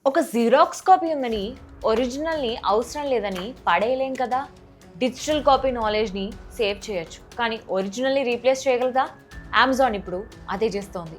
ఒక xerox copy ఉందని ఒరిజినల్ని అవసరం లేదని పడేయలేం కదా. డిజిటల్ కాపీ నాలెడ్జ్ని సేవ్ చేయొచ్చు, కానీ ఒరిజినల్ని రీప్లేస్ చేయగలదా? అమెజాన్ ఇప్పుడు అదే చేస్తోంది.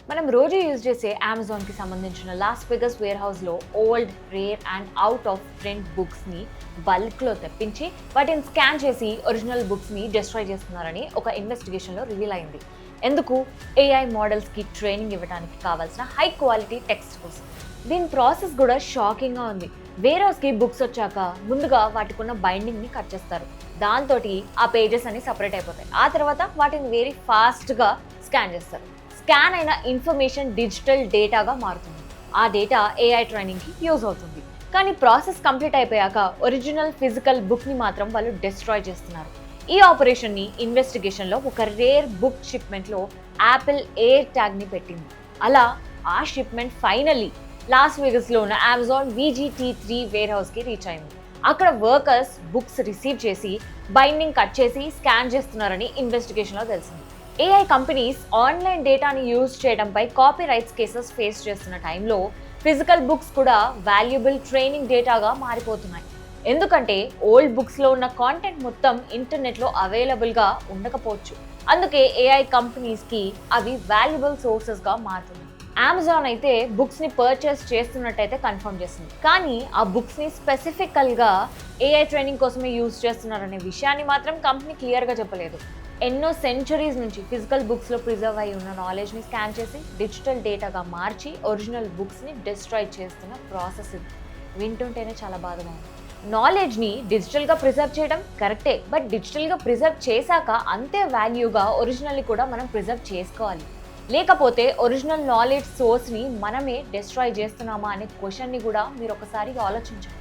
మనం రోజు యూజ్ చేసే అమెజాన్కి సంబంధించిన లాస్ వెగస్ వేర్ హౌస్లో old, rare and out of print బుక్స్ని బల్క్లో తెప్పించి వాటిని స్కాన్ చేసి ఒరిజినల్ బుక్స్ని డిస్ట్రాయ్ చేస్తున్నారని ఒక ఇన్వెస్టిగేషన్లో రివీల్ అయింది. ఎందుకు? ఏఐ మోడల్స్కి ట్రైనింగ్ ఇవ్వడానికి కావాల్సిన హై క్వాలిటీ టెక్స్ట్ కోసం. దీని ప్రాసెస్ కూడా షాకింగ్గా ఉంది. వేర్ హౌస్కి బుక్స్ వచ్చాక ముందుగా వాటికి ఉన్న బైండింగ్ని కట్ చేస్తారు. దాంతో ఆ పేజెస్ అన్ని సపరేట్ అయిపోతాయి. ఆ తర్వాత వాటిని వెరీ ఫాస్ట్గా స్కాన్ చేస్తారు. స్కాన్ అయిన ఇన్ఫర్మేషన్ డిజిటల్ డేటాగా మారుతుంది. ఆ డేటా ఏఐ ట్రైనింగ్కి యూజ్ అవుతుంది. కానీ ప్రాసెస్ కంప్లీట్ అయిపోయాక ఒరిజినల్ ఫిజికల్ బుక్ని మాత్రం వాళ్ళు డిస్ట్రాయ్ చేస్తున్నారు. ఈ ఆపరేషన్ని ఇన్వెస్టిగేషన్లో ఒక రేర్ బుక్ షిప్మెంట్లో యాపిల్ ఎయిర్ ట్యాగ్ని పెట్టింది. అలా ఆ షిప్మెంట్ ఫైనల్లీ లాస్ వెగస్లో ఉన్న అమెజాన్ VGT3 వేర్ హౌస్కి రీచ్ అయింది. అక్కడ వర్కర్స్ బుక్స్ రిసీవ్ చేసి బైండింగ్ కట్ చేసి స్కాన్ చేస్తున్నారని ఇన్వెస్టిగేషన్లో తెలిసింది. ఏఐ కంపెనీస్ ఆన్లైన్ డేటాని యూజ్ చేయడంపై కాపీ రైట్స్ కేసెస్ ఫేస్ చేస్తున్న టైంలో ఫిజికల్ బుక్స్ కూడా వాల్యుబుల్ ట్రైనింగ్ డేటాగా మారిపోతున్నాయి. ఎందుకంటే ఓల్డ్ బుక్స్లో ఉన్న కాంటెంట్ మొత్తం ఇంటర్నెట్లో అవైలబుల్గా ఉండకపోవచ్చు. అందుకే ఏఐ కంపెనీస్కి అవి వాల్యుబుల్ సోర్సెస్గా మారుతున్నాయి. అమెజాన్ అయితే బుక్స్ని పర్చేస్ చేస్తున్నట్టయితే కన్ఫర్మ్ చేస్తుంది, కానీ ఆ బుక్స్ని స్పెసిఫికల్గా ఏఐ ట్రైనింగ్ కోసమే యూజ్ చేస్తున్నారనే విషయాన్ని మాత్రం కంపెనీ క్లియర్గా చెప్పలేదు. ఎన్నో సెంచరీస్ నుంచి ఫిజికల్ బుక్స్లో ప్రిజర్వ్ అయి ఉన్న నాలెడ్జ్ని స్కాన్ చేసి డిజిటల్ డేటాగా మార్చి ఒరిజినల్ బుక్స్ని డిస్ట్రాయ్ చేస్తున్న ప్రాసెస్ ఇది. వింటుంటేనే చాలా బాధగా ఉంది. నాలెడ్జ్ని డిజిటల్గా ప్రిజర్వ్ చేయడం కరెక్టే, బట్ డిజిటల్గా ప్రిజర్వ్ చేశాక అంతే వాల్యూగా ఒరిజినల్ని కూడా మనం ప్రిజర్వ్ చేసుకోవాలి. లేకపోతే ఒరిజినల్ నాలెడ్జ్ సోర్స్ని మనమే డిస్ట్రాయ్ చేస్తున్నామా అనే క్వశ్చన్ని కూడా మీరు ఒకసారి ఆలోచించండి.